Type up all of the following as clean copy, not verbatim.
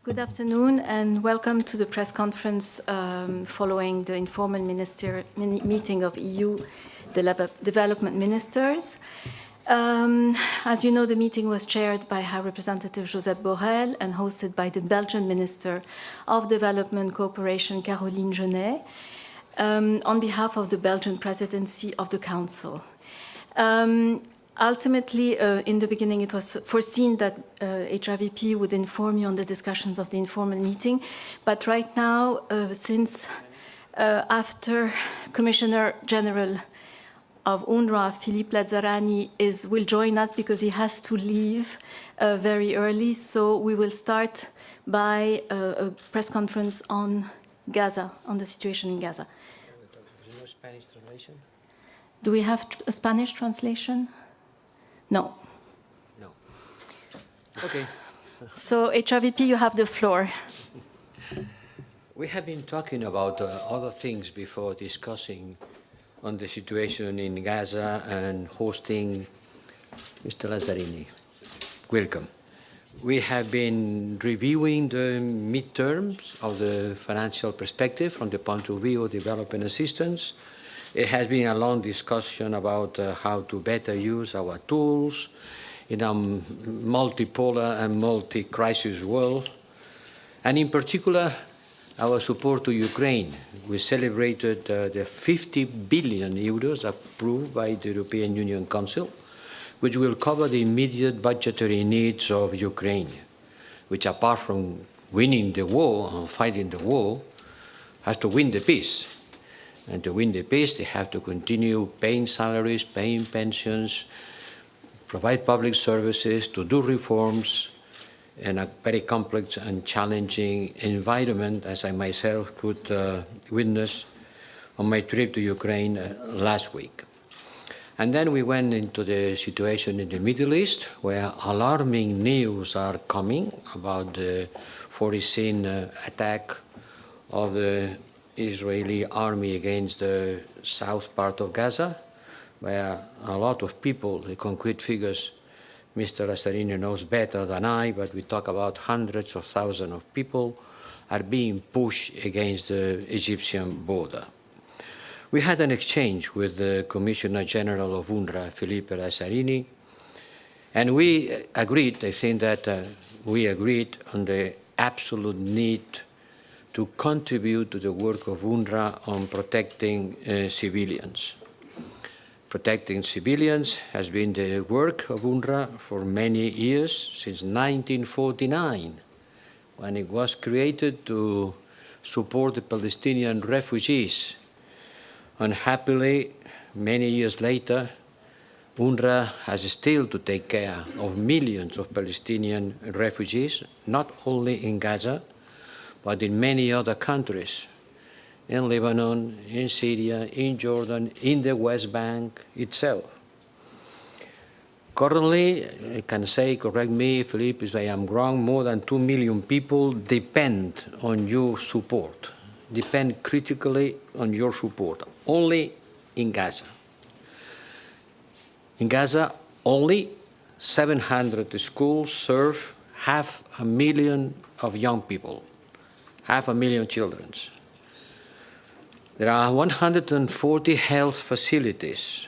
Good afternoon and welcome to the press conference following the informal meeting of EU development ministers. As you know, the meeting was chaired by High Representative Josep Borrell and hosted by the Belgian Minister of Development Cooperation, Caroline Genet, on behalf of the Belgian Presidency of the Council. Ultimately, in the beginning, it was foreseen that HRVP would inform you on the discussions of the informal meeting. But right now, since after Commissioner General of UNRWA, Philippe Lazzarani, will join us because he has to leave very early. So we will start by a press conference on Gaza, on the situation in Gaza. There's no Spanish translation? Do we have a Spanish translation? No. No. Okay. So, HRVP, you have the floor. We have been talking about other things before discussing on the situation in Gaza and hosting Mr. Lazzarini. Welcome. We have been reviewing the midterms of the financial perspective from the point of view of development assistance. It has been a long discussion about how to better use our tools in a multipolar and multi-crisis world, and in particular, our support to Ukraine. We celebrated the 50 billion euros approved by the European Union Council, which will cover the immediate budgetary needs of Ukraine, which apart from winning the war and fighting the war, has to win the peace. And to win the peace, they have to continue paying salaries, paying pensions, provide public services, to do reforms in a very complex and challenging environment, as I myself could witness on my trip to Ukraine last week. And then we went into the situation in the Middle East, where alarming news are coming about the foreseen attack of the Israeli army against the south part of Gaza, where a lot of people, the concrete figures, Mr. Lazzarini knows better than I, but we talk about hundreds of thousands of people are being pushed against the Egyptian border. We had an exchange with the Commissioner General of UNRWA, Philippe Lazzarini, and we agreed, I think that we agreed on the absolute need to contribute to the work of UNRWA on protecting civilians. Protecting civilians has been the work of UNRWA for many years, since 1949, when it was created to support the Palestinian refugees. Unhappily, many years later, UNRWA has still to take care of millions of Palestinian refugees, not only in Gaza, but in many other countries, in Lebanon, in Syria, in Jordan, in the West Bank itself. Currently, I can say, correct me, Philippe, if I am wrong, more than 2 million people depend on your support, depend critically on your support, only in Gaza. In Gaza, only 700 schools serve 500,000 of young people, 500,000 children. There are 140 health facilities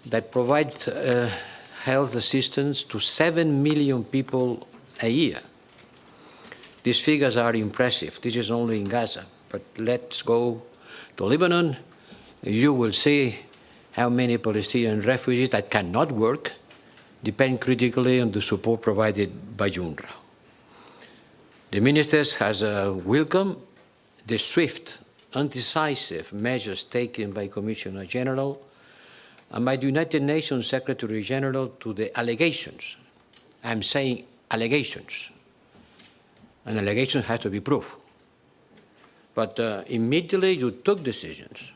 that provide health assistance to 7 million people a year. These figures are impressive. This is only in Gaza. But let's go to Lebanon. You will see how many Palestinian refugees that cannot work depend critically on the support provided by UNRWA. The ministers has welcomed the swift and decisive measures taken by Commissioner General and by the United Nations Secretary General to the allegations. I'm saying allegations. An allegation has to be proved. But immediately you took decisions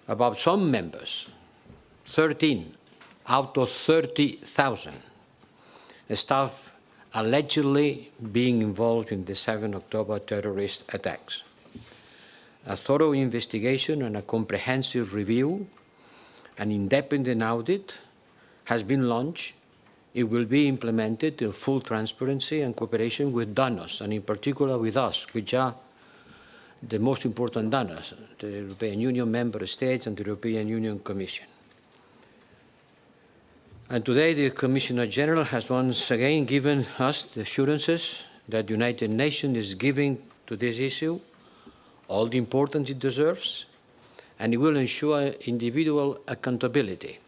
about some members, 13 out of 30,000 staff allegedly being involved in the 7 October terrorist attacks. A thorough investigation and a comprehensive review, an independent audit has been launched. It will be implemented in full transparency and cooperation with donors, and in particular with us, which are the most important donors, the European Union member states and the European Union Commission. And today the Commissioner General has once again given us the assurances that the United Nations is giving to this issue all the importance it deserves, and it will ensure individual accountability.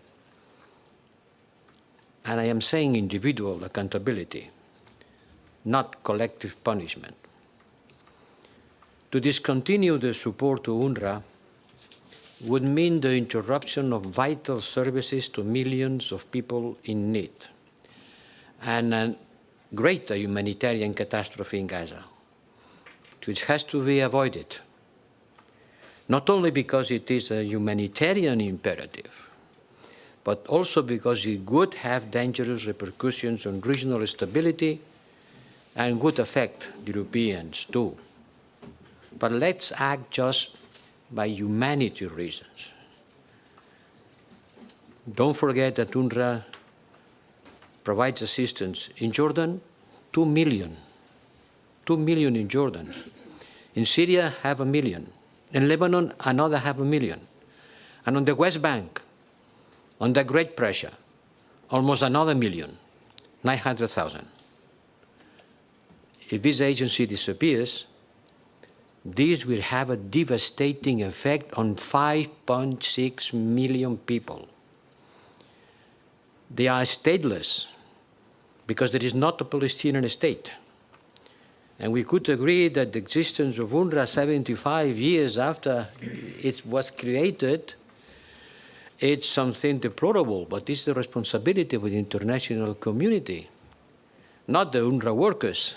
And I am saying individual accountability, not collective punishment. To discontinue the support to UNRWA would mean the interruption of vital services to millions of people in need and a greater humanitarian catastrophe in Gaza, which has to be avoided, not only because it is a humanitarian imperative, but also because it would have dangerous repercussions on regional stability and would affect the Europeans too. But let's act just by humanity reasons. Don't forget that UNRWA provides assistance in Jordan, 2 million. 2 million in Jordan. In Syria, 500,000. In Lebanon, another 500,000. And on the West Bank, under great pressure, almost another 1,000,000, 900,000. If this agency disappears, this will have a devastating effect on 5.6 million people. They are stateless because there is not a Palestinian state. And we could agree that the existence of UNRWA 75 years after it was created, it's something deplorable, but it's the responsibility of the international community, not the UNRWA workers.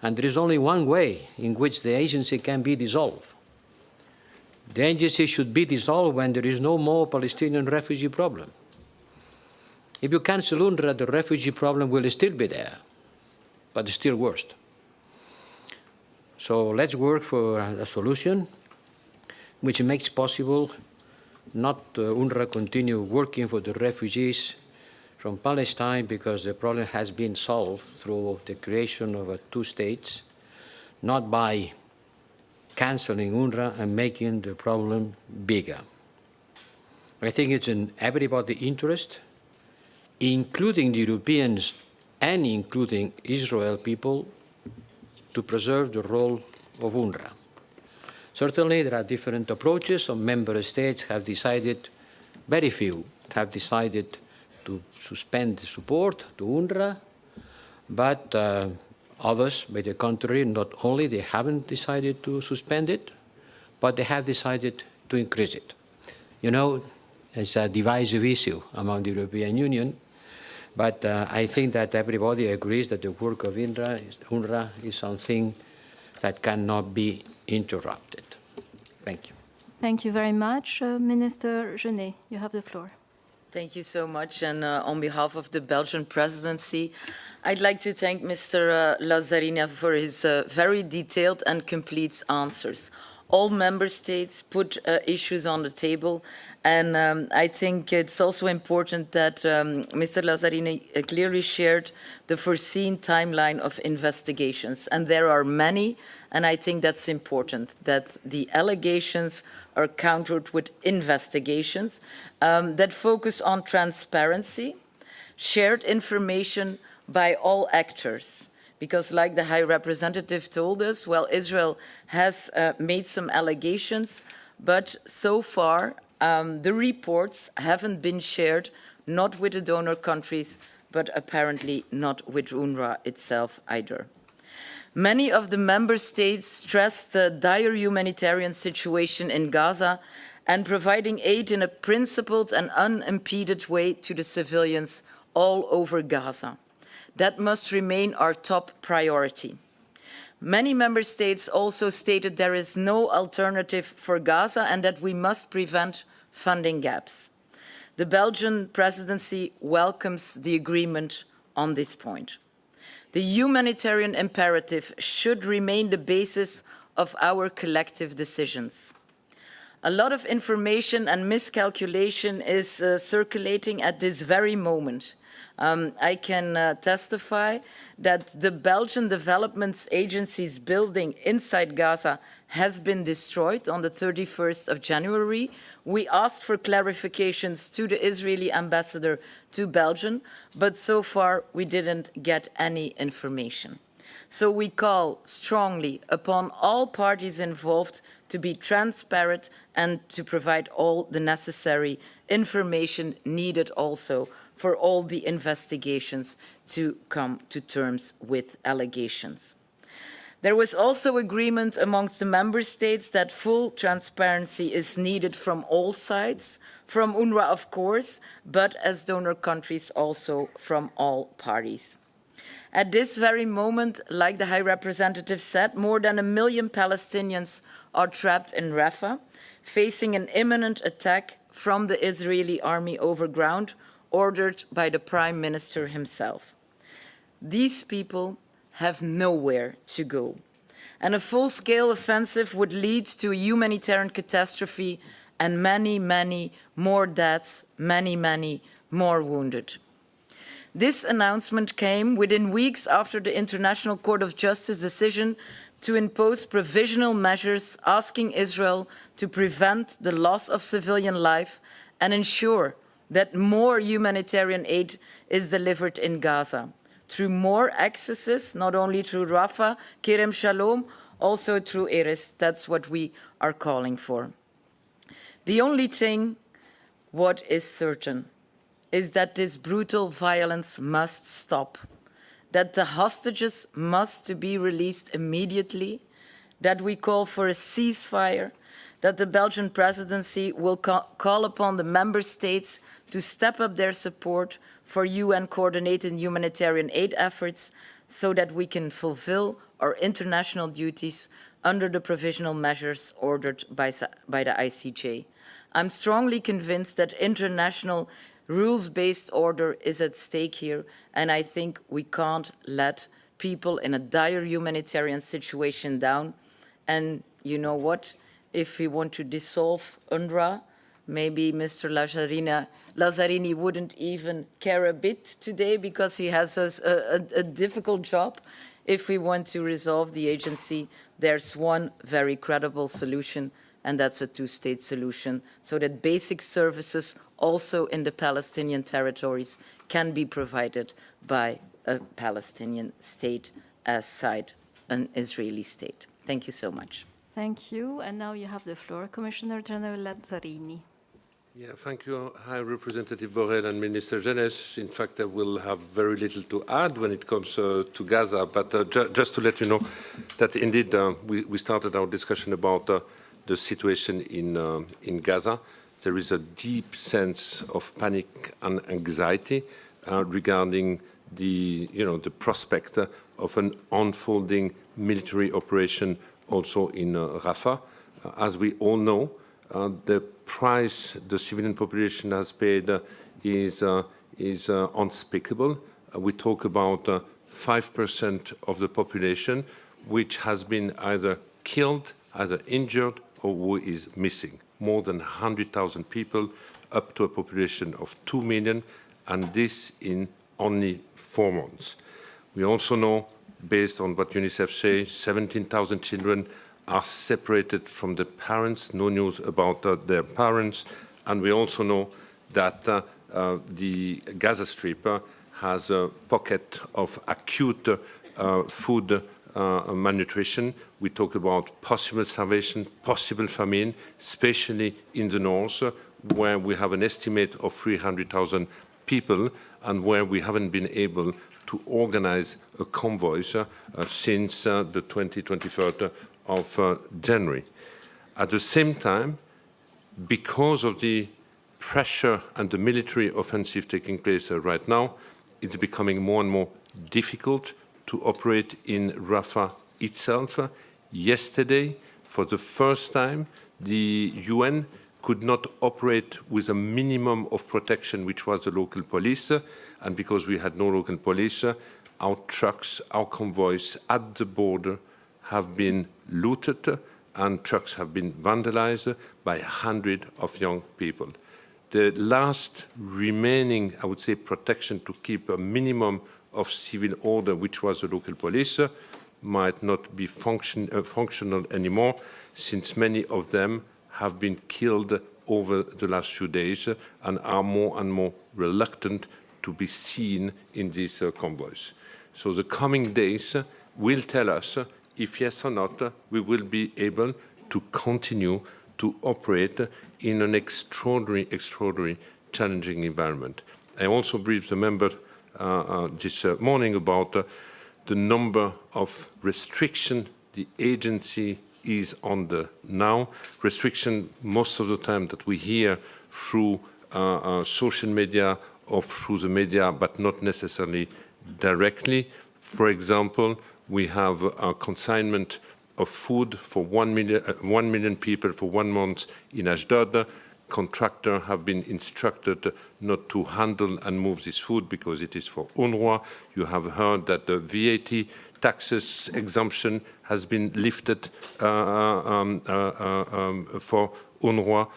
And there is only one way in which the agency can be dissolved. The agency should be dissolved when there is no more Palestinian refugee problem. If you cancel UNRWA, the refugee problem will still be there, but it's still worse. So let's work for a solution which makes possible not UNRWA continue working for the refugees from Palestine because the problem has been solved through the creation of two states, not by canceling UNRWA and making the problem bigger. I think it's in everybody's interest, including the Europeans and including Israel people, to preserve the role of UNRWA. Certainly, there are different approaches. Some member states have decided, very few have decided to suspend support to UNRWA, but others, by the contrary, not only they haven't decided to suspend it, but they have decided to increase it. You know, it's a divisive issue among the European Union, but I think that everybody agrees that the work of UNRWA is something that cannot be interrupted. Thank you. Thank you very much. Minister Genet, you have the floor. Thank you so much. And on behalf of the Belgian presidency, I'd like to thank Mr. Lazzarini for his very detailed and complete answers. All member states put issues on the table, and I think it's also important that Mr. Lazzarini clearly shared the foreseen timeline of investigations. And there are many, and I think that's important, that the allegations are countered with investigations that focus on transparency, shared information by all actors. Because like the High Representative told us, well, Israel has made some allegations, but so far the reports haven't been shared, not with the donor countries, but apparently not with UNRWA itself either. Many of the member states stressed the dire humanitarian situation in Gaza and providing aid in a principled and unimpeded way to the civilians all over Gaza. That must remain our top priority. Many member states also stated there is no alternative for Gaza and that we must prevent funding gaps. The Belgian presidency welcomes the agreement on this point. The humanitarian imperative should remain the basis of our collective decisions. A lot of information and miscalculation is circulating at this very moment. I can testify that the Belgian Development Agency's building inside Gaza has been destroyed on the 31st of January. We asked for clarifications to the Israeli ambassador to Belgium, but so far we didn't get any information. So we call strongly upon all parties involved to be transparent and to provide all the necessary information needed also for all the investigations to come to terms with allegations. There was also agreement amongst the member states that full transparency is needed from all sides, from UNRWA of course, but as donor countries also from all parties. At this very moment, like the High Representative said, more than 1 million Palestinians are trapped in Rafah, facing an imminent attack from the Israeli army overground, ordered by the Prime Minister himself. These people have nowhere to go, and a full-scale offensive would lead to a humanitarian catastrophe and many, many more deaths, many, many more wounded. This announcement came within weeks after the International Court of Justice decision to impose provisional measures asking Israel to prevent the loss of civilian life and ensure that more humanitarian aid is delivered in Gaza through more accesses, not only through Rafah, Kerem Shalom, also through Erez. That's what we are calling for. The only thing what is certain is that this brutal violence must stop, that the hostages must be released immediately, that we call for a ceasefire, that the Belgian presidency will call upon the member states to step up their support for UN-coordinated humanitarian aid efforts so that we can fulfill our international duties under the provisional measures ordered by the ICJ. I'm strongly convinced that international rules-based order is at stake here, and I think we can't let people in a dire humanitarian situation down. And you know what? If we want to dissolve UNRWA, maybe Mr. Lazzarini wouldn't even care a bit today because he has a difficult job. If we want to resolve the agency, there's one very credible solution, and that's a two-state solution, so that basic services also in the Palestinian territories can be provided by a Palestinian state aside an Israeli state. Thank you so much. Thank you. And now you have the floor, Commissioner General Lazzarini. Yeah, thank you, High Representative Borrell and Minister Jeunesse. In fact, I will have very little to add when it comes to Gaza, but just to let you know that indeed we started our discussion about the situation in Gaza. There is a deep sense of panic and anxiety regarding the prospect of an unfolding military operation also in Rafah. As we all know, the price the civilian population has paid is unspeakable. We talk about 5% of the population which has been either killed, either injured, or who is missing. More than 100,000 people, up to a population of 2 million, and this in only 4 months. We also know, based on what UNICEF says, 17,000 children are separated from their parents, no news about their parents, and we also know that the Gaza Strip has a pocket of acute food malnutrition. We talk about possible starvation, possible famine, especially in the north, where we have an estimate of 300,000 people and where we haven't been able to organize a convoy since the 23rd of January. At the same time, because of the pressure and the military offensive taking place right now, it's becoming more and more difficult to operate in Rafah itself. Yesterday, for the first time, the UN could not operate with a minimum of protection, which was the local police. And because we had no local police, our trucks, our convoys at the border have been looted and trucks have been vandalized by 100 of young people. The last remaining, I would say, protection to keep a minimum of civil order, which was the local police, might not be functional anymore, since many of them have been killed over the last few days and are more and more reluctant to be seen in these convoys. So the coming days will tell us if yes or not we will be able to continue to operate in an extraordinary challenging environment. I also briefed the member this morning about the number of restrictions the agency is under now. Restriction most of the time that we hear through social media or through the media, but not necessarily directly. For example, we have a consignment of food for 1 million people for 1 month in Ashdod. Contractors have been instructed not to handle and move this food because it is for UNRWA. You have heard that the VAT taxes exemption has been lifted for UNRWA.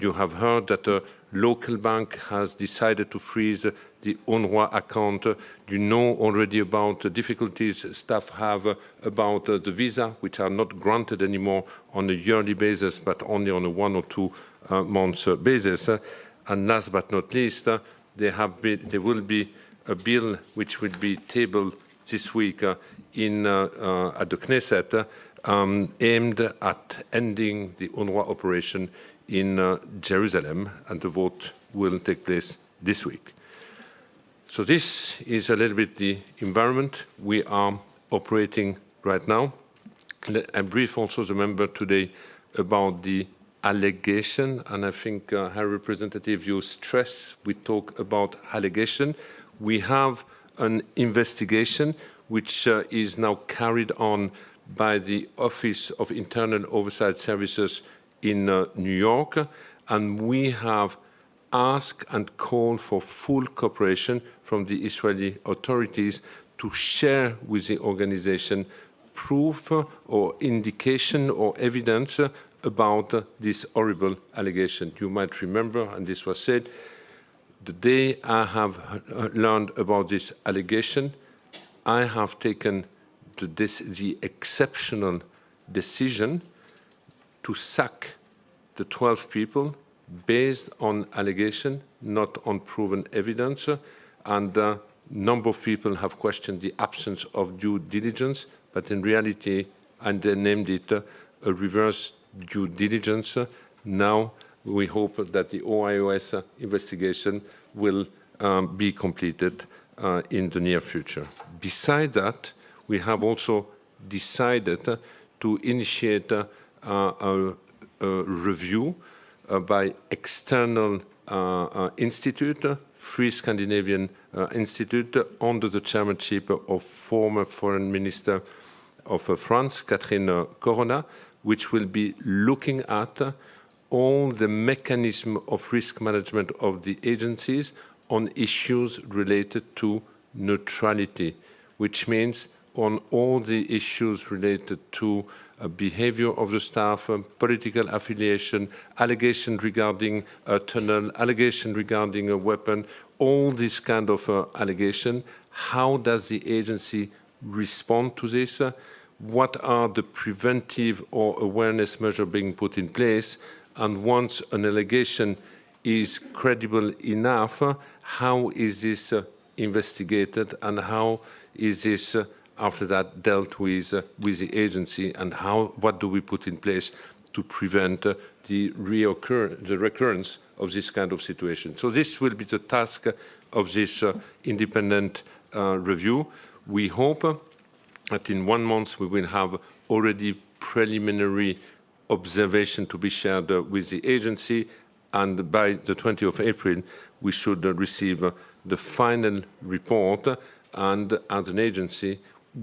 You have heard that the local bank has decided to freeze the UNRWA account. You know already about the difficulties staff have about the visa, which are not granted anymore on a yearly basis, but only on a 1 or 2 months basis. And last but not least, there will be a bill which will be tabled this week at the Knesset, aimed at ending the UNRWA operation in Jerusalem, and the vote will take place this week. So this is a little bit the environment we are operating right now. I brief also the member today about the allegation, and I think, High Representative, you stress we talk about allegation. We have an investigation which is now carried on by the Office of Internal Oversight Services in New York, and we have asked and called for full cooperation from the Israeli authorities to share with the organization proof or indication or evidence about this horrible allegation. You might remember, and this was said, the day I have learned about this allegation, I have taken the exceptional decision to sack the 12 people based on allegation, not on proven evidence. And a number of people have questioned the absence of due diligence, but in reality, and they named it a reverse due diligence. Now we hope that the OIOS investigation will be completed in the near future. Besides that, we have also decided to initiate a review by external institute, Free Scandinavian Institute, under the chairmanship of former Foreign Minister of France, Catherine Corona, which will be looking at all the mechanism of risk management of the agencies on issues related to neutrality, which means on all the issues related to behavior of the staff, political affiliation, allegation regarding a tunnel, allegation regarding a weapon, all this kind of allegation. How does the agency respond to this? What are the preventive or awareness measures being put in place? And once an allegation is credible enough, how is this investigated, and how is this after that dealt with the agency, and what do we put in place to prevent the recurrence of this kind of situation? So this will be the task of this independent review. We hope that in 1 month we will have already preliminary observation to be shared with the agency, and by the 20th of April we should receive the final report, and as an agency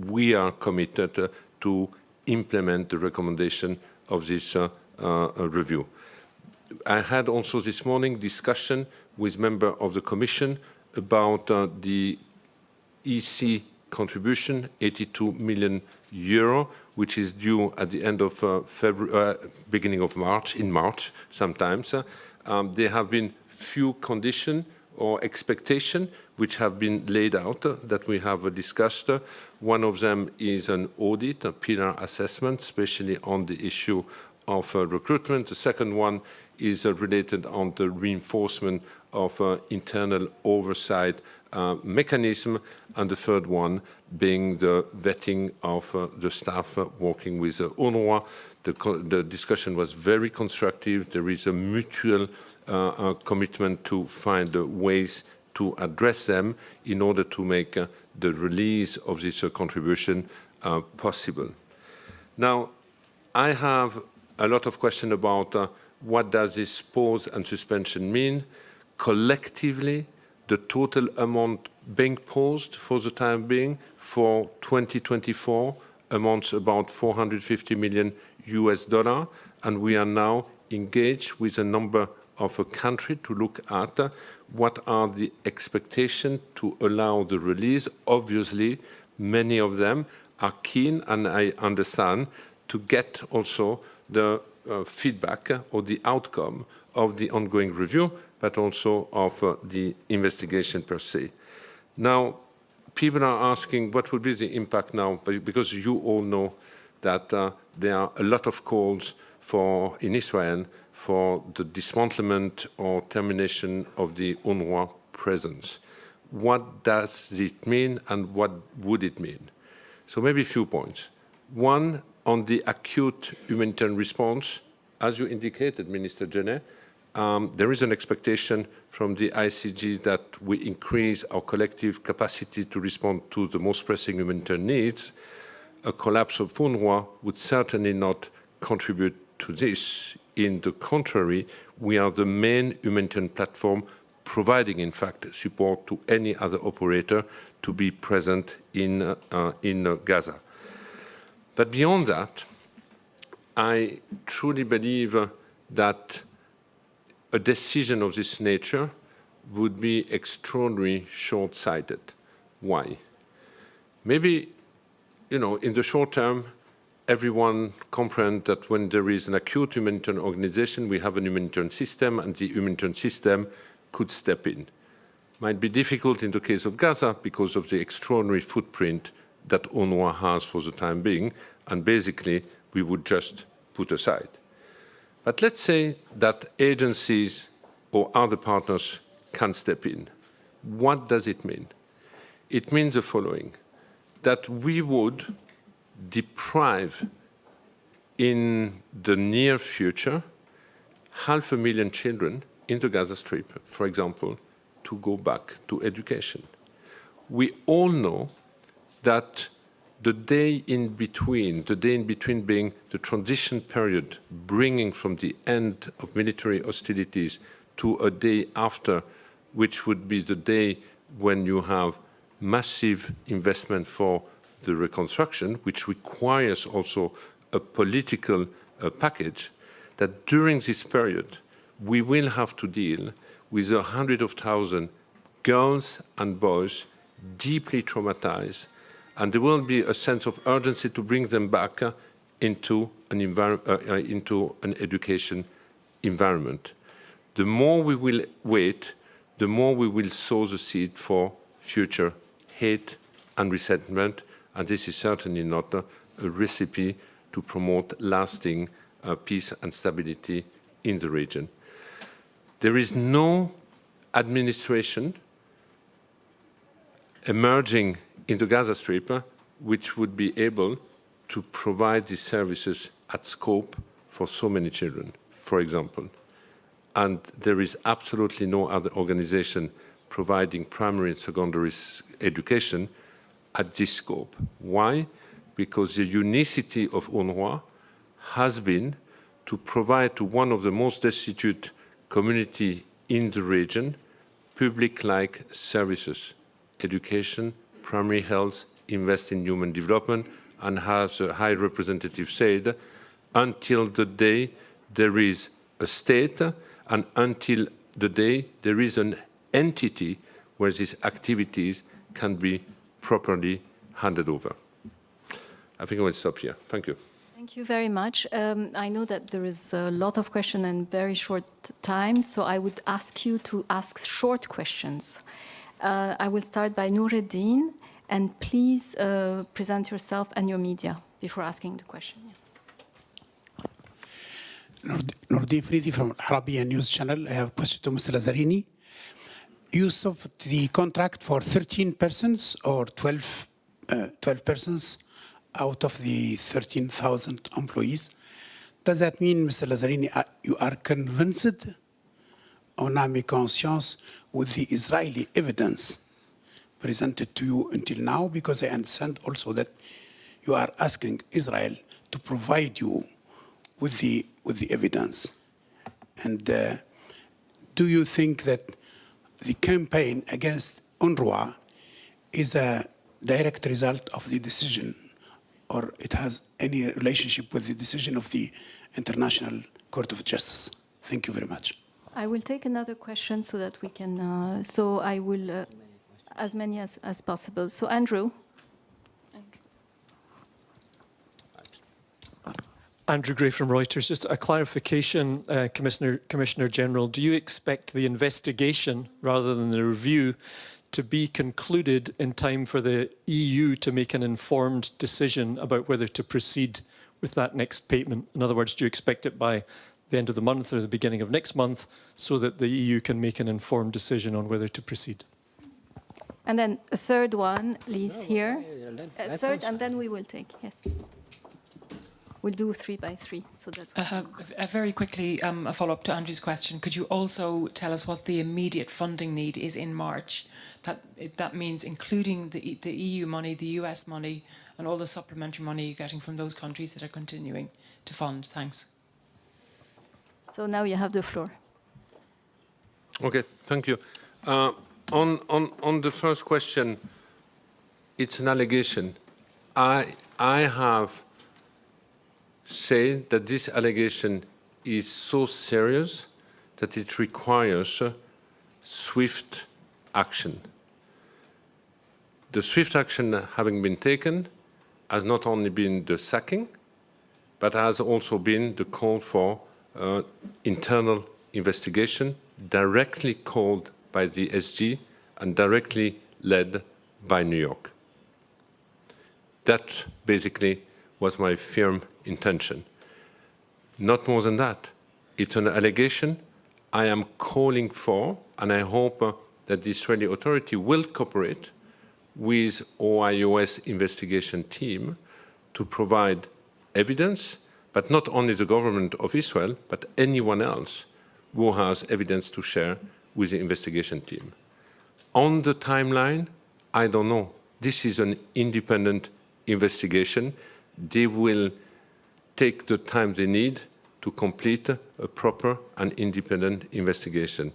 we are committed to implement the recommendation of this review. I had also this morning discussion with members of the Commission about the EC contribution, 82 million euro, which is due at the end of beginning of March, in March sometimes. There have been few conditions or expectations which have been laid out that we have discussed. One of them is an audit, a pillar assessment, especially on the issue of recruitment. The second one is related on the reinforcement of internal oversight mechanism, and the third one being the vetting of the staff working with UNRWA. The discussion was very constructive. There is a mutual commitment to find ways to address them in order to make the release of this contribution possible. Now, I have a lot of questions about what does this pause and suspension mean. Collectively, the total amount being paused for the time being for 2024 amounts about $450 million, and we are now engaged with a number of a country to look at what are the expectations to allow the release. Obviously, many of them are keen, and I understand, to get also the feedback or the outcome of the ongoing review, but also of the investigation per se. Now, people are asking what will be the impact now, because you all know that there are a lot of calls in Israel for the dismantlement or termination of the UNRWA presence. What does it mean, and what would it mean? So maybe a few points. One, on the acute humanitarian response, as you indicated, Minister Genet, there is an expectation from the ICG that we increase our collective capacity to respond to the most pressing humanitarian needs. A collapse of UNRWA would certainly not contribute to this. In the contrary, we are the main humanitarian platform providing, in fact, support to any other operator to be present in Gaza. But beyond that, I truly believe that a decision of this nature would be extraordinarily short-sighted. Why? Maybe, in the short term, everyone comprehends that when there is an acute humanitarian organization, we have a humanitarian system, and the humanitarian system could step in. Might be difficult in the case of Gaza because of the extraordinary footprint that UNRWA has for the time being, and basically we would just put aside. But let's say that agencies or other partners can step in. What does it mean? It means the following, that we would deprive in the near future 500,000 children in the Gaza Strip, for example, to go back to education. We all know that the day in between being the transition period, bringing from the end of military hostilities to a day after, which would be the day when you have massive investment for the reconstruction, which requires also a political package, that during this period, we will have to deal with 100,000 girls and boys deeply traumatized, and there will be a sense of urgency to bring them back into an education environment. The more we will wait, the more we will sow the seed for future hate and resentment, and this is certainly not a recipe to promote lasting peace and stability in the region. There is no administration emerging in the Gaza Strip which would be able to provide these services at scope for so many children, for example. And there is absolutely no other organization providing primary and secondary education at this scope. Why? Because the unicity of UNRWA has been to provide to one of the most destitute communities in the region public-like services, education, primary health, invest in human development, and as the High Representative said, until the day there is a state and until the day there is an entity where these activities can be properly handed over. I think I will stop here. Thank you. Thank you very much. I know that there is a lot of questions and very short time, so I would ask you to ask short questions. I will start by Nureddin, and please present yourself and your media before asking the question. Nordin Fridi from Arabian News Channel. I have a question to Mr. Lazzarini. You stopped the contract for 13 persons or 12 persons out of the 13,000 employees. Does that mean, Mr. Lazzarini, you are convinced on âme et conscience with the Israeli evidence presented to you until now? Because I understand also that you are asking Israel to provide you with the evidence. And do you think that the campaign against UNRWA is a direct result of the decision, or it has any relationship with the decision of the International Court of Justice? Thank you very much. I will take another question so that we can, so I will, as many as possible. So Andrew. Andrew Gray from Reuters. Just a clarification, Commissioner General. Do you expect the investigation, rather than the review, to be concluded in time for the EU to make an informed decision about whether to proceed with that next payment? In other words, do you expect it by the end of the month or the beginning of next month so that the EU can make an informed decision on whether to proceed? And then a third one, Lise, here. A third, and then we will take, yes. We'll do 3 by 3, so that. Very quickly, a follow-up to Andrew's question. Could you also tell us what the immediate funding need is in March? That means including the EU money, the US money, and all the supplementary money you're getting from those countries that are continuing to fund. Thanks. So now you have the floor. Okay, thank you. On the first question, it's an allegation. I have say that this allegation is so serious that it requires swift action. The swift action having been taken has not only been the sacking, but has also been the call for internal investigation directly called by the SG and directly led by New York. That basically was my firm intention. Not more than that. It's an allegation I am calling for, and I hope that the Israeli authority will cooperate with OIOS investigation team to provide evidence, but not only the government of Israel, but anyone else who has evidence to share with the investigation team. On the timeline, I don't know. This is an independent investigation. They will take the time they need to complete a proper and independent investigation.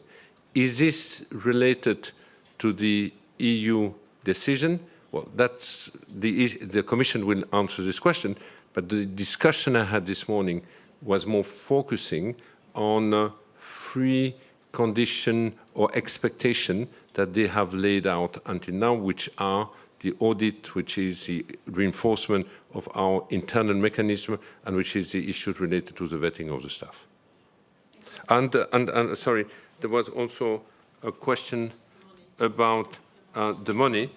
Is this related to the EU decision? Well, the Commission will answer this question, but the discussion I had this morning was more focusing on three conditions or expectation that they have laid out until now, which are the audit, which is the reinforcement of our internal mechanism, and which is the issues related to the vetting of the staff. And sorry, there was also a question about the money.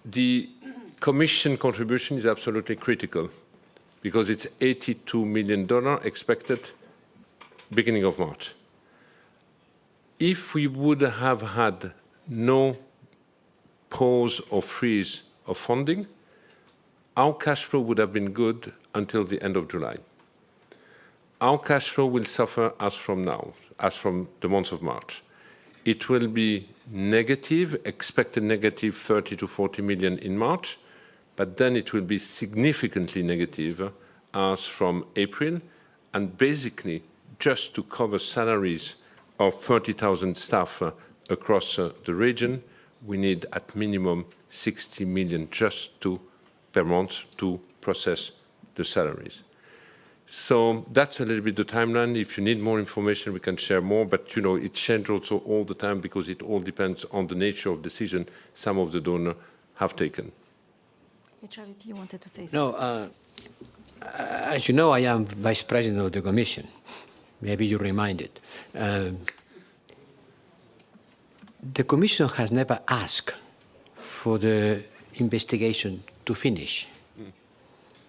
The Commission contribution is absolutely critical because it's $82 million expected beginning of March. If we would have had no pause or freeze of funding, our cash flow would have been good until the end of July. Our cash flow will suffer as from now, as from the month of March. It will be negative, expected negative 30 to 40 million in March, but then it will be significantly negative as from April, and basically just to cover salaries of 30,000 staff across the region, we need at minimum 60 million just per month to process the salaries. So that's a little bit the timeline. If you need more information, we can share more, but you know, it changes also all the time because it all depends on the nature of decision some of the donors have taken. HRVP, you wanted to say something? No, as you know, I am Vice President of the Commission. Maybe you're reminded. The Commission has never asked for the investigation to finish,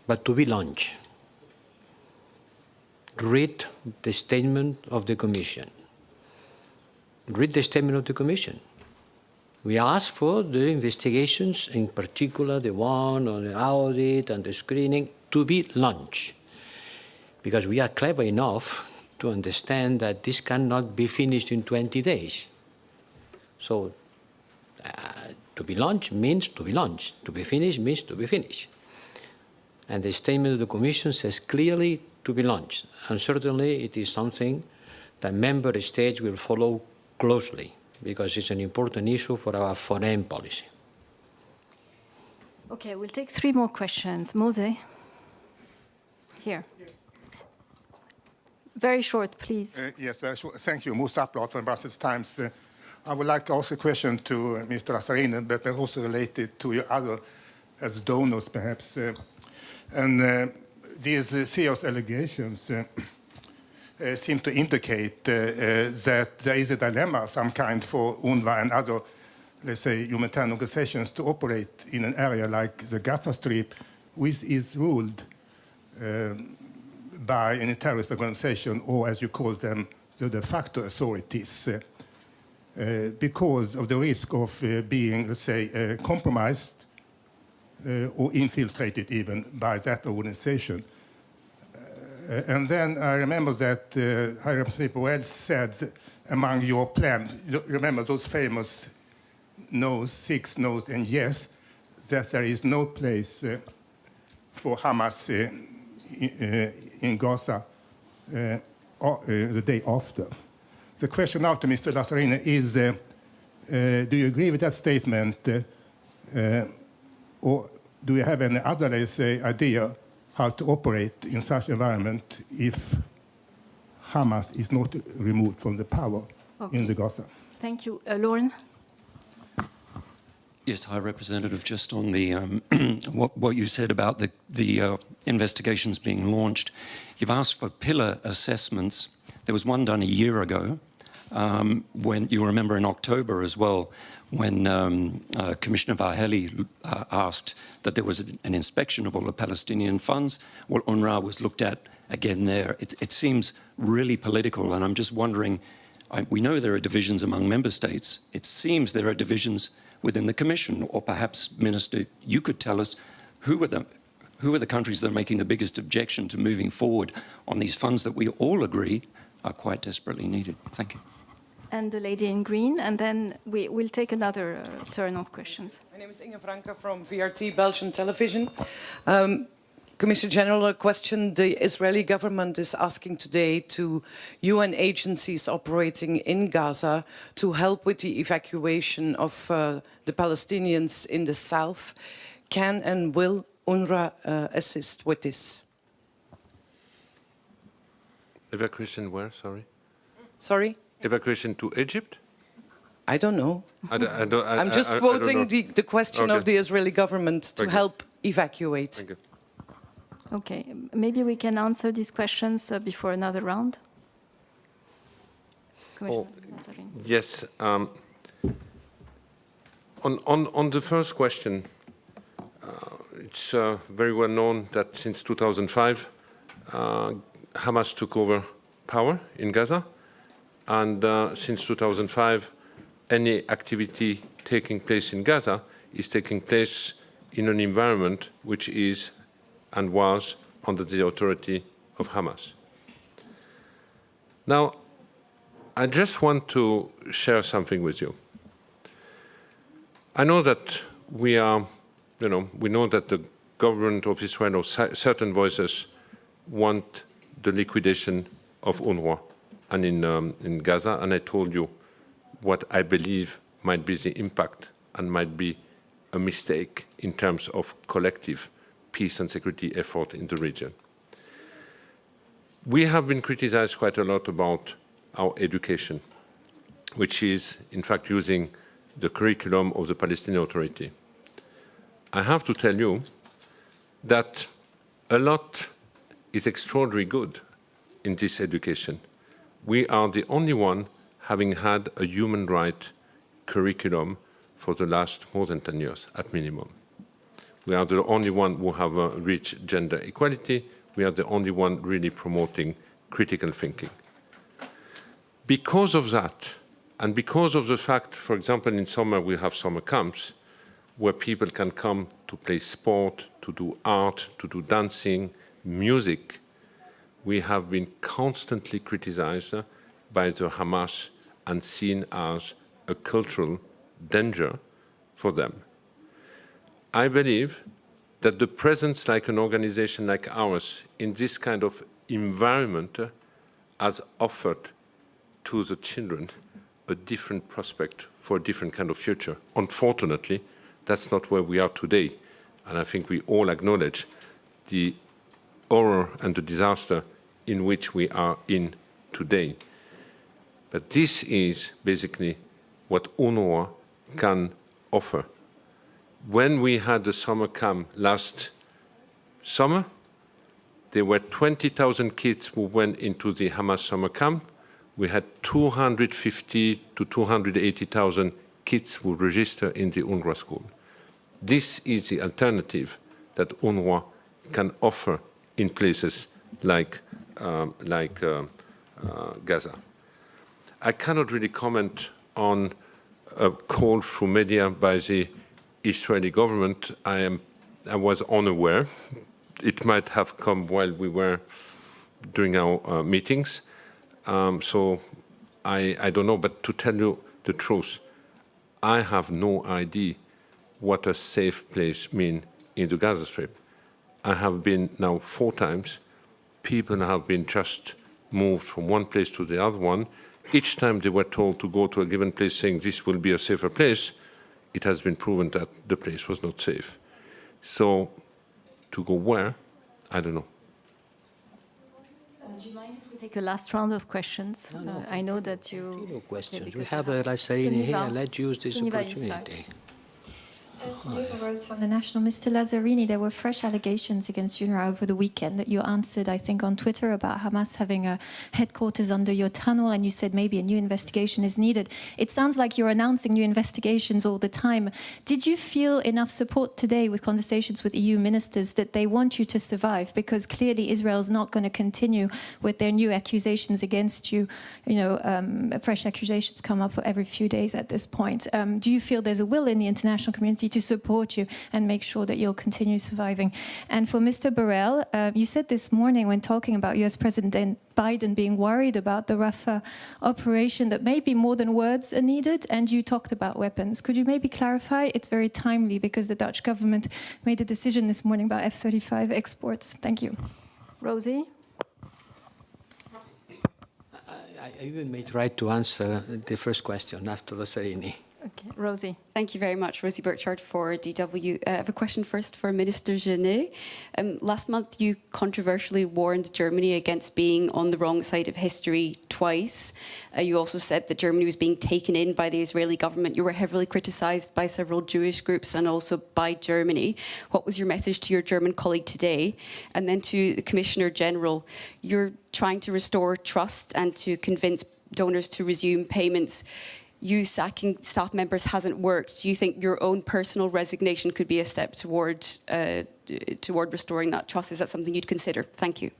but to be launched. Read the statement of the Commission. Read the statement of the Commission. We asked for the investigations, in particular the one on the audit and the screening, to be launched. Because we are clever enough to understand that this cannot be finished in 20 days. So to be launched means to be launched. To be finished means to be finished. And the statement of the Commission says clearly to be launched. And certainly it is something that member states will follow closely because it's an important issue for our foreign policy. Okay, we'll take 3 more questions. Mose? Here. Yes. Very short, please. Yes, thank you. Moussa Plot from Brussels Times. I would like to ask a question to Mr. Lazzarini, but also related to your other as donors, perhaps. These serious allegations seem to indicate that there is a dilemma, some kind, for UNRWA and other, let's say, humanitarian organizations to operate in an area like the Gaza Strip, which is ruled by a terrorist organization, or as you call them, the de facto authorities, because of the risk of being, let's say, compromised or infiltrated even by that organization. And then I remember that High Representative Borrell said among your plans, remember those famous no's, 6 no's and yes, that there is no place for Hamas in Gaza the day after. The question now to Mr. Lazzarini is, do you agree with that statement, or do you have any other, let's say, idea how to operate in such environment if Hamas is not removed from the power in the Gaza? Thank you. Lauren? Yes, High Representative, just on the what you said about the investigations being launched. You've asked for pillar assessments. There was one done a year ago, when you remember in October as well, when Commissioner Vaheli asked that there was an inspection of all the Palestinian funds. Well, UNRWA was looked at again there. It seems really political, and I'm just wondering, we know there are divisions among member states. It seems there are divisions within the Commission, or perhaps, Minister, you could tell us who are the countries that are making the biggest objection to moving forward on these funds that we all agree are quite desperately needed. Thank you. And the lady in green, and then we'll take another turn of questions. My name is Inge Franke from VRT Belgian Television. Commissioner General, a question. The Israeli government is asking today to UN agencies operating in Gaza to help with the evacuation of the Palestinians in the south. Can and will UNRWA assist with this? Evacuation where, sorry? Sorry? Evacuation to Egypt? I don't know. I'm just I don't quoting know. the question of Okay. the Israeli government to Okay. help evacuate. Thank you. Okay, maybe we can answer these questions before another round. Commissioner Lazzarini. Yes. On the first question, it's very well known that since 2005, Hamas took over power in Gaza. And since 2005, any activity taking place in Gaza is taking place in an environment which is and was under the authority of Hamas. Now, I just want to share something with you. I know that we know that the government of Israel or certain voices want the liquidation of UNRWA and in Gaza, and I told you what I believe might be the impact and might be a mistake in terms of collective peace and security effort in the region. We have been criticized quite a lot about our education, which is in fact using the curriculum of the Palestinian Authority. I have to tell you that a lot is extraordinarily good in this education. We are the only one having had a human right curriculum for the last more than 10 years, at minimum. We are the only one who have reached gender equality. We are the only one really promoting critical thinking. Because of that, and because of the fact, for example, in summer we have summer camps where people can come to play sport, to do art, to do dancing, music, we have been constantly criticized by the Hamas and seen as a cultural danger for them. I believe that the presence like an organization like ours in this kind of environment has offered to the children a different prospect for a different kind of future. Unfortunately, that's not where we are today. And I think we all acknowledge the horror and the disaster in which we are in today. But this is basically what UNRWA can offer. When we had the summer camp last summer, there were 20,000 kids who went into the Hamas summer camp. We had 250 to 280,000 kids who registered in the UNRWA school. This is the alternative that UNRWA can offer in places like Gaza. I cannot really comment on a call through media by the Israeli government. I was unaware. It might have come while we were doing our meetings. So I don't know, but to tell you the truth, I have no idea what a safe place means in the Gaza Strip. I have been now 4 times. People have been just moved from one place to the other one. Each time they were told to go to a given place saying this will be a safer place, it has been proven that the place was not safe. So to go where, I don't know. Do you mind if we take a last round of questions? No. I know that you... No questions. Okay, We because have you Lazzarini here. Suniva. Let's use this Suniva, you start. opportunity. Suniva Rose from the National. Mr. Lazzarini, there were fresh allegations against UNRWA over the weekend that you answered, I think, on Twitter about Hamas having a headquarters under your tunnel, and you said maybe a new investigation is needed. It sounds like you're announcing new investigations all the time. Did you feel enough support today with conversations with EU ministers that they want you to survive? Because clearly Israel's not going to continue with their new accusations against you. Fresh accusations come up every few days at this point. Do you feel there's a will in the international community to support you and make sure that you'll continue surviving? And for Mr. Borrell, you said this morning when talking about US President Biden being worried about the Rafah operation that maybe more than words are needed, and you talked about weapons. Could you maybe clarify? It's very timely because the Dutch government made a decision this morning about F-35 exports. Thank you. Rosie? I even may try to answer the first question after Lazzarini. Okay. Okay, Rosie. Thank you very much, Rosie Burchard for DW. I have a question first for Minister Genet. Last month, you controversially warned Germany against being on the wrong side of history twice. You also said that Germany was being taken in by the Israeli government. You were heavily criticised by several Jewish groups and also by Germany. What was your message to your German colleague today? And then to the Commissioner General, you're trying to restore trust and to convince donors to resume payments. You sacking staff members hasn't worked. Do you think your own personal resignation could be a step toward restoring that trust? Is that something you'd consider? Thank you.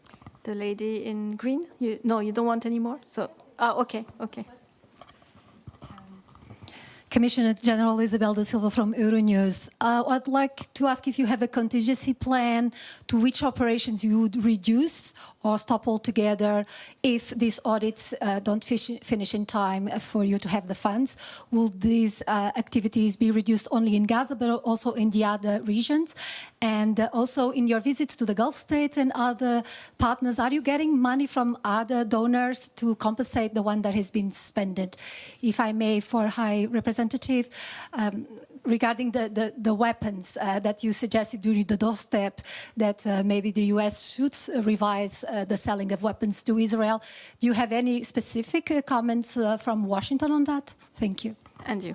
The lady in green? No, you don't want any more? So, okay. Commissioner General Isabel da Silva from Euronews. I'd like to ask if you have a contingency plan to which operations you would reduce or stop altogether if these audits don't finish in time for you to have the funds. Will these activities be reduced only in Gaza but also in the other regions? And also in your visits to the Gulf states and other partners, are you getting money from other donors to compensate the one that has been suspended? If I may, for High Representative, regarding the weapons that you suggested during the doorstep, that maybe the US should revise the selling of weapons to Israel. Do you have any specific comments from Washington on that? Thank you. And you.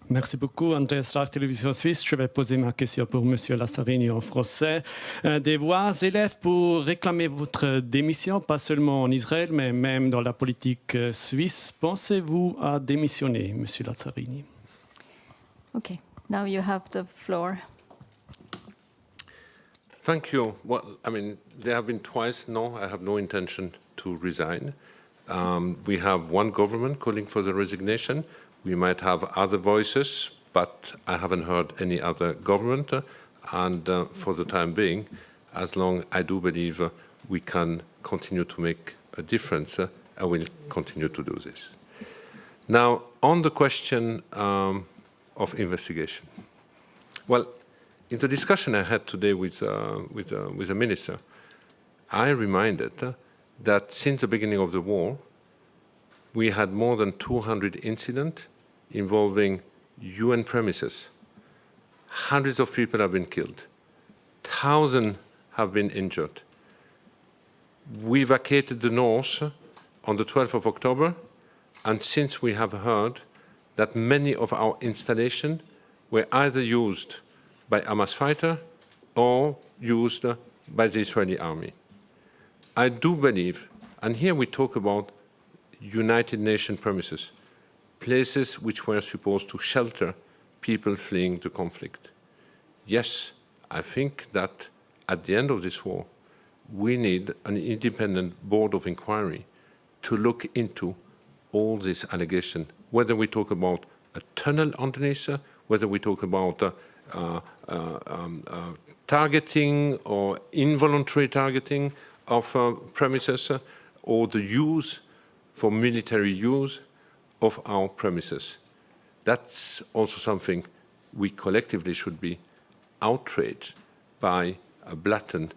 Merci beaucoup, Andrea Stark, Télévision Suisse. Je vais poser ma question pour M. Lazzarini en français. Des voix s'élèvent pour réclamer votre démission, pas seulement en Israël, mais même dans la politique suisse. Pensez-vous à démissionner, M. Lazzarini? Okay, now you have the floor. Thank you. Well, I mean, there have been twice. No, I have no intention to resign. We have one government calling for the resignation. We might have other voices, but I haven't heard any other government. And for the time being, as long I do believe we can continue to make a difference, I will continue to do this. Now, on the question of investigation. Well, in the discussion I had today with the minister, I reminded that since the beginning of the war, we had more than 200 incidents involving UN premises. Hundreds of people have been killed. Thousands have been injured. We vacated the north on the 12th of October, and since we have heard that many of our installations were either used by Hamas fighters or used by the Israeli army. I do believe, and here we talk about United Nations premises, places which were supposed to shelter people fleeing the conflict. Yes, I think that at the end of this war, we need an independent board of inquiry to look into all these allegations, whether we talk about a tunnel underneath, whether we talk about targeting or involuntary targeting of premises, or the use for military use of our premises. That's also something we collectively should be outraged by a blatant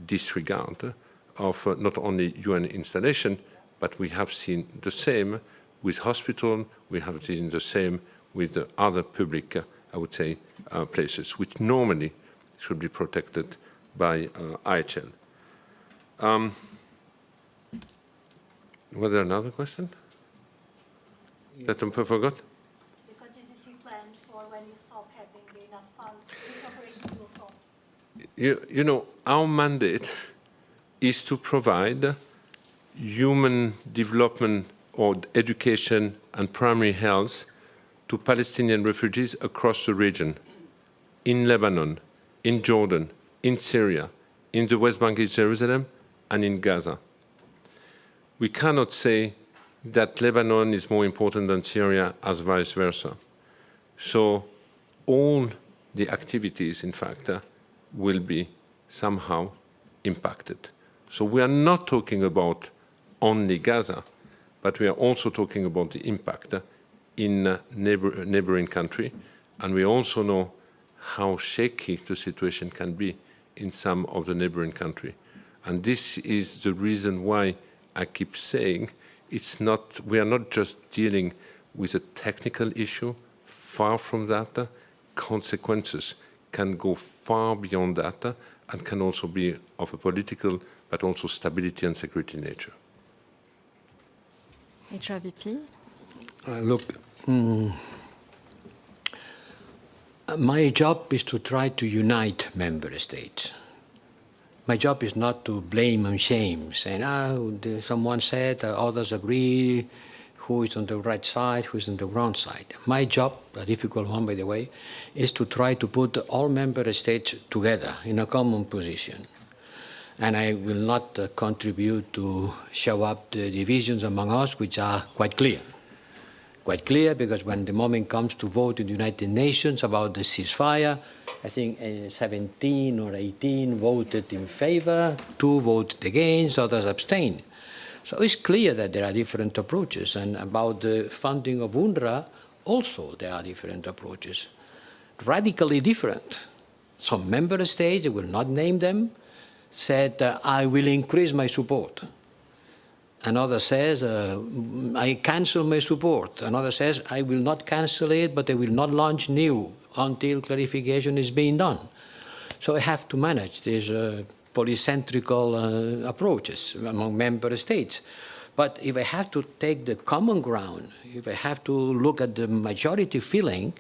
disregard of not only UN installation, but we have seen the same with hospitals, we have seen the same with the other public, I would say, places, which normally should be protected by IHL. Was there another question that I forgot? The contingency plan for when you stop having enough funds, which operation will stop? You know, our mandate is to provide human development or education and primary health to Palestinian refugees across the region, in Lebanon, in Jordan, in Syria, in the West Bank, East Jerusalem, and in Gaza. We cannot say that Lebanon is more important than Syria, as vice versa. So all the activities, in fact, will be somehow impacted. So we are not talking about only Gaza, but we are also talking about the impact in neighboring country, and we also know how shaky the situation can be in some of the neighboring country. And this is the reason why I keep saying we are not just dealing with a technical issue. Far from that, consequences can go far beyond that and can also be of a political but also stability and security nature. HRVP? Look, my job is to try to unite member states. My job is not to blame and shame, saying, someone said, others agree, who is on the right side, who is on the wrong side. My job, a difficult one by the way, is to try to put all member states together in a common position. And I will not contribute to show up the divisions among us, which are quite clear. Quite clear, because when the moment comes to vote in the United Nations about the ceasefire, I think 17 or 18 voted in favor, 2 voted against, others abstained. So it's clear that there are different approaches. And about the funding of UNRWA, also there are different approaches, radically different. Some member states, I will not name them, said, I will increase my support. Another says, I cancel my support. Another says, I will not cancel it, but I will not launch new until clarification is being done. So I have to manage these polycentrical approaches among member states. But if I have to take the common ground, if I have to look at the majority feeling,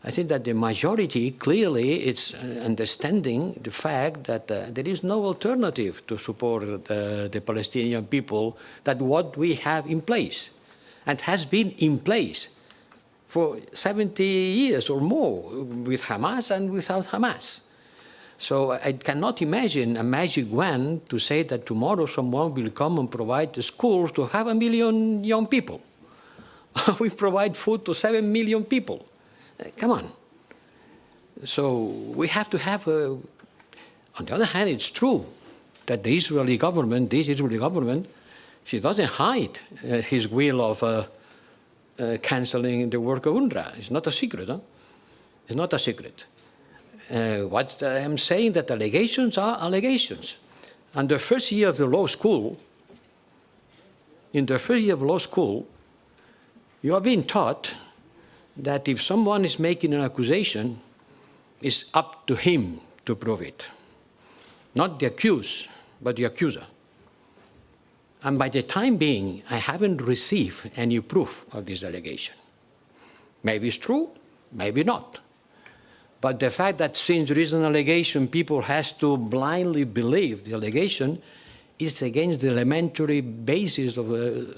I think that the majority clearly is understanding the fact that there is no alternative to support the Palestinian people than what we have in place and has been in place for 70 years or more with Hamas and without Hamas. So I cannot imagine a magic wand to say that tomorrow someone will come and provide the schools to have 1 million young people. We provide food to 7 million people. Come on. So we have to have on the other hand, it's true that the Israeli government, she doesn't hide his will of canceling the work of UNRWA. It's not a secret. Huh? It's not a secret. What I'm saying that allegations are allegations. And the first year of the law school, in the first year of law school, you are being taught that if someone is making an accusation, it's up to him to prove it. Not the accused, but the accuser. And by the time being, I haven't received any proof of this allegation. Maybe it's true, maybe not. But the fact that since there is an allegation, people have to blindly believe the allegation is against the elementary basis of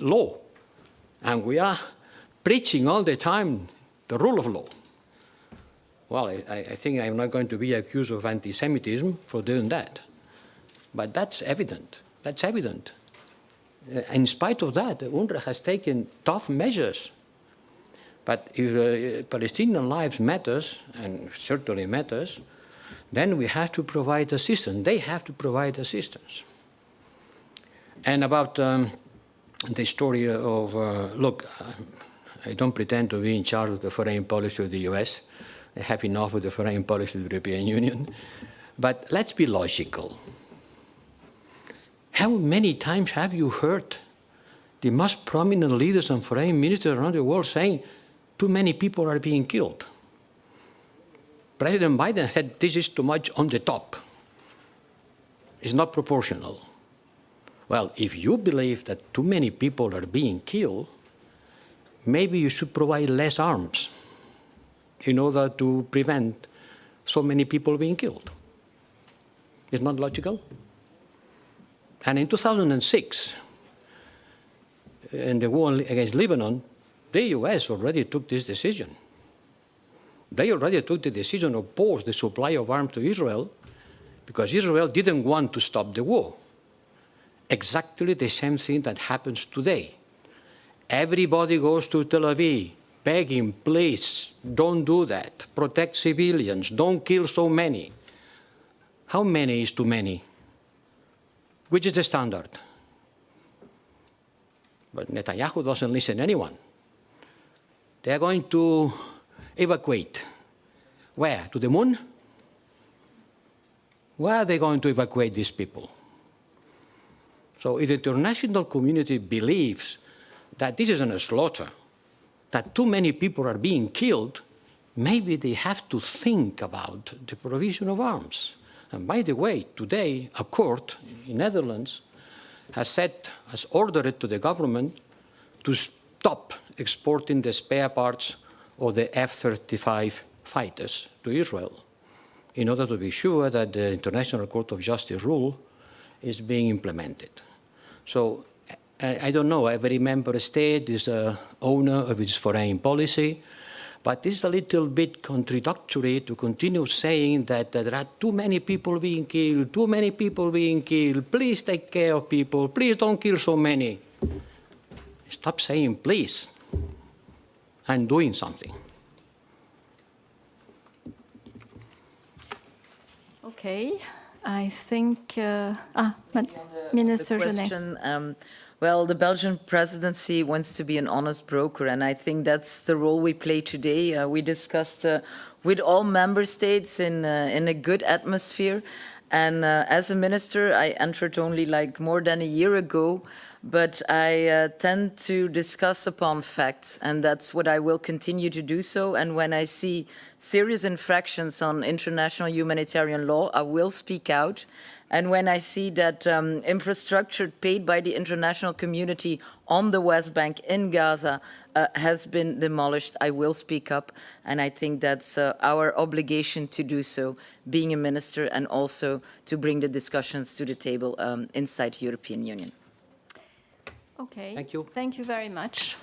law. And we are preaching all the time the rule of law. Well, I think I'm not going to be accused of anti-Semitism for doing that. But that's evident. That's evident. In spite of that, UNRWA has taken tough measures. But if Palestinian lives matters, and certainly matters, then we have to provide assistance. They have to provide assistance. And about the story of, look, I don't pretend to be in charge of the foreign policy of the US. I have enough with the foreign policy of the European Union. But let's be logical. How many times have you heard the most prominent leaders and foreign ministers around the world saying, too many people are being killed? President Biden said, this is too much on the top. It's not proportional. Well, if you believe that too many people are being killed, maybe you should provide less arms in order to prevent so many people being killed. It's not logical? And in 2006, in the war against Lebanon, the US already took this decision. They already took the decision to pause the supply of arms to Israel because Israel didn't want to stop the war. Exactly the same thing that happens today. Everybody goes to Tel Aviv begging, please, don't do that. Protect civilians. Don't kill so many. How many is too many? Which is the standard? But Netanyahu doesn't listen to anyone. They are going to evacuate. Where? To the moon? Where are they going to evacuate these people? So if the international community believes that this is a slaughter, that too many people are being killed, maybe they have to think about the provision of arms. And by the way, today, a court in Netherlands has ordered to the government to stop exporting the spare parts of the F-35 fighters to Israel in order to be sure that the International Court of Justice rule is being implemented. So I don't know, every member state is the owner of its foreign policy, but it's a little bit contradictory to continue saying that there are too many people being killed, please take care of people, please don't kill so many. Stop saying please and doing something. Okay, I think, Minister Genet. Well, the Belgian presidency wants to be an honest broker, and I think that's the role we play today. We discussed with all member states in a good atmosphere. And as a minister, I entered only like more than a year ago, but I tend to discuss upon facts, and that's what I will continue to do so. And when I see serious infractions on international humanitarian law, I will speak out. And when I see that infrastructure paid by the international community on the West Bank in Gaza has been demolished, I will speak up. And I think that's our obligation to do so, being a minister, and also to bring the discussions to the table inside the European Union. Okay. Thank you. Thank you very much.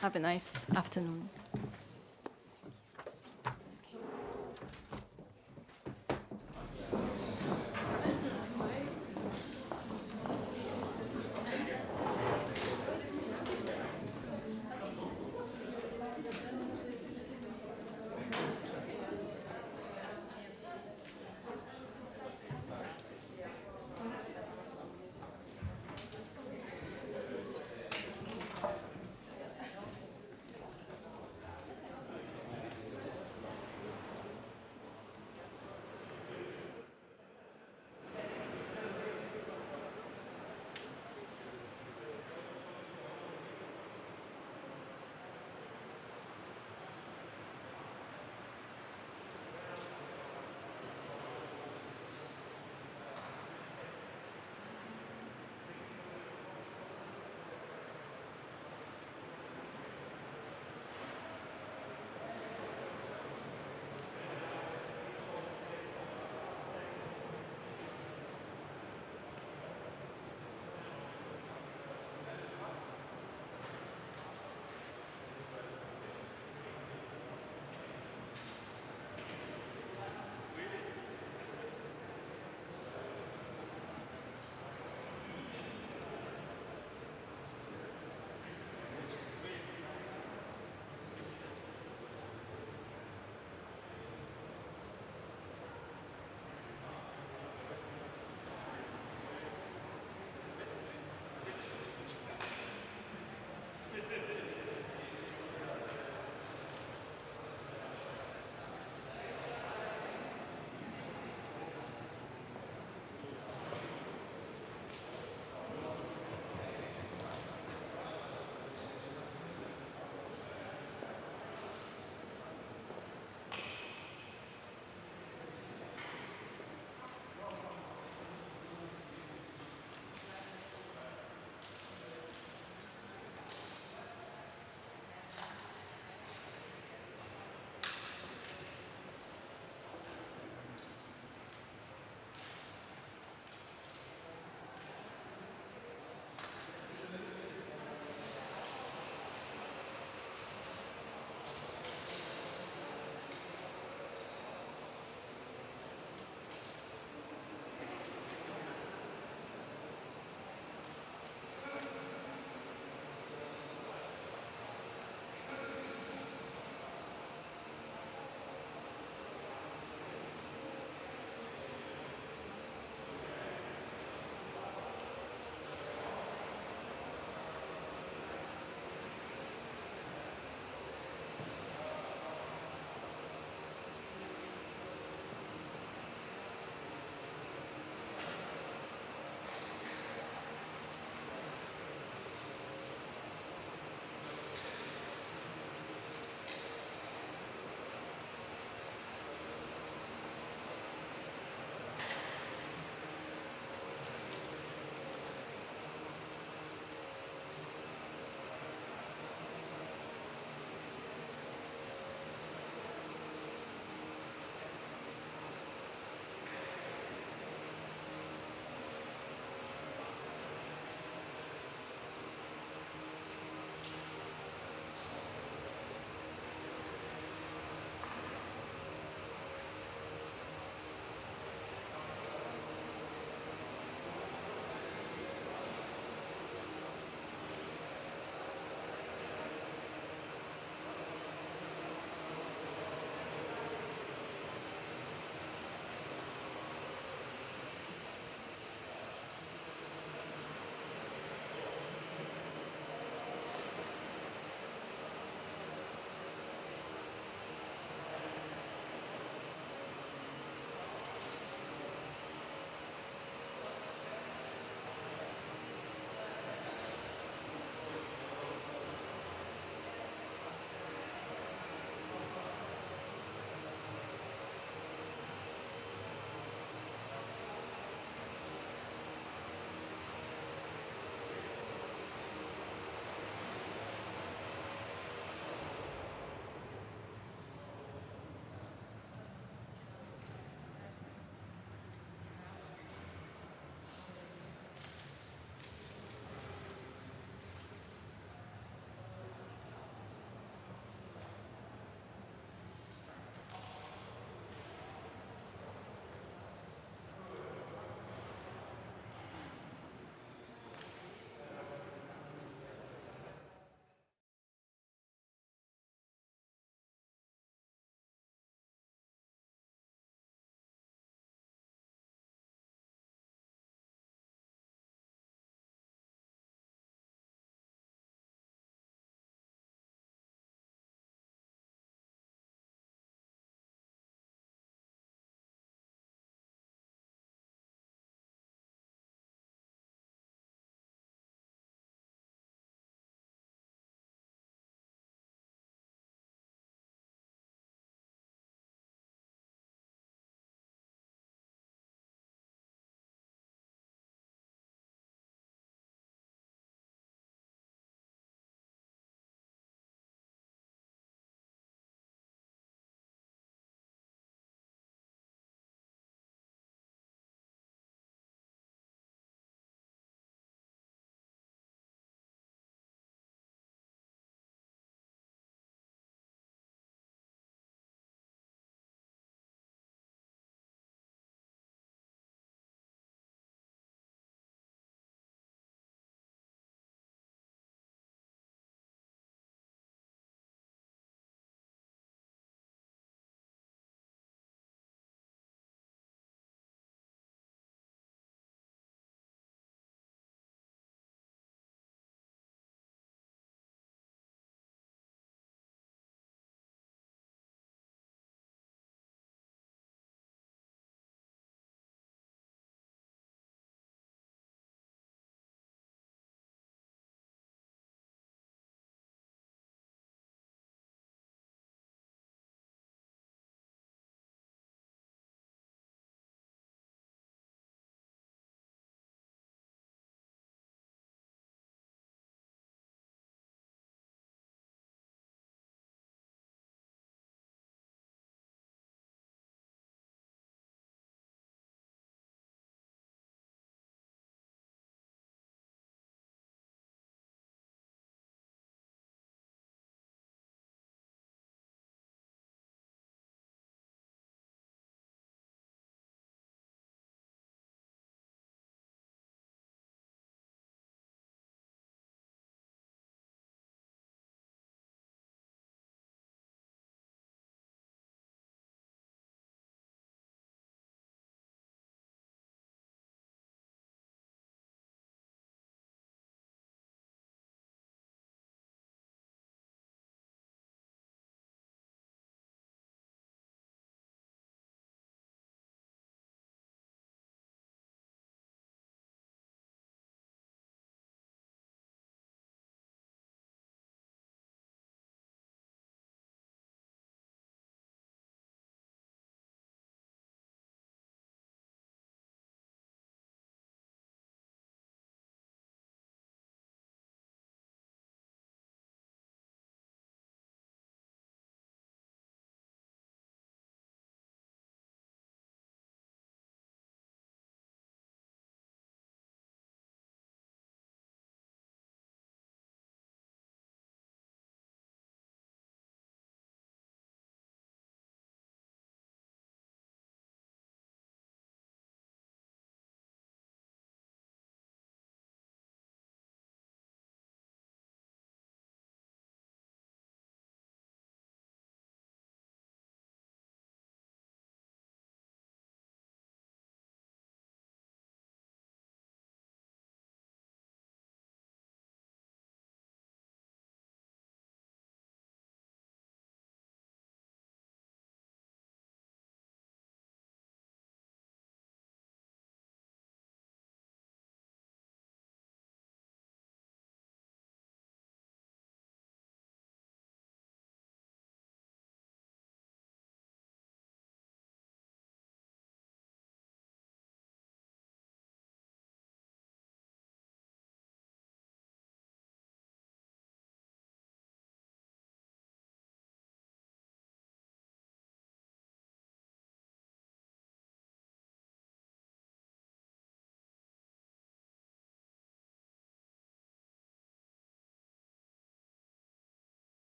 Have a nice afternoon.